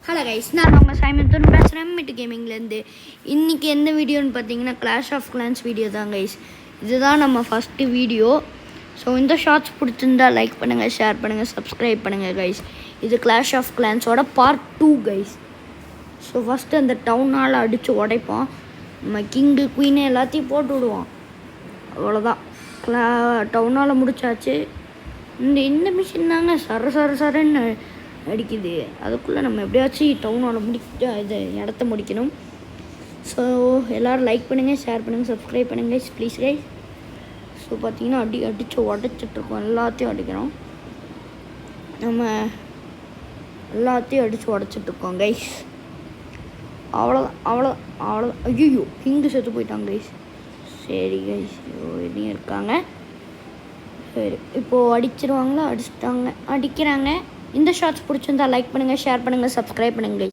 Hello guys, நான் உங்கள் Simon தூன் பேசுகிறேன் மிட்டு கேமிங்லேருந்து. இன்றைக்கி எந்த வீடியோன்னு பார்த்தீங்கன்னா கிளாஷ் ஆஃப் கிளான்ஸ் வீடியோ தான் கைஸ். இதுதான் நம்ம ஃபஸ்ட்டு வீடியோ. ஸோ இந்த ஷார்ட்ஸ் பிடிச்சிருந்தா லைக் பண்ணுங்கள், ஷேர் பண்ணுங்கள், சப்ஸ்கிரைப் பண்ணுங்கள் கைஸ். இது கிளாஷ் ஆஃப் கிளான்ஸோட பார்ட் 2 கைஸ். ஸோ ஃபஸ்ட்டு அந்த டவுனால் அடித்து உடைப்போம். நம்ம கிங்கு குயினு எல்லாத்தையும் போட்டு விடுவோம். அவ்வளோதான், டவுனால் முடிச்சாச்சு. இந்த மிஷின் தாங்க சரன்னு அடிக்குது. அதுக்குள்ளே நம்ம எப்படியாச்சும் டவுனால் இது இடத்த முடிக்கணும். ஸோ எல்லோரும் லைக் பண்ணுங்கள், ஷேர் பண்ணுங்கள், சப்ஸ்கிரைப் பண்ணுங்கள் ப்ளீஸ் கைஸ். ஸோ பார்த்தீங்கன்னா அடித்து உடச்சிட்ருக்கோம். எல்லாத்தையும் அடிக்கிறோம். நம்ம எல்லாத்தையும் அடித்து உடச்சிட்ருக்கோம் கைஸ். அவ்வளோதான். ஐயோ, கிங்கு செத்து போயிட்டாங்க கைஸ். சரி கைஸ், இனியும் இருக்காங்க. சரி, இப்போது அடிச்சிருவாங்களா? அடிச்சிட்டாங்க, அடிக்கிறாங்க. இந்த ஷார்ட்ஸ் பிடிச்சிருந்தா லைக் பண்ணுங்கள், ஷேர் பண்ணுங்கள், சப்ஸ்கிரைப் பண்ணுங்கள்.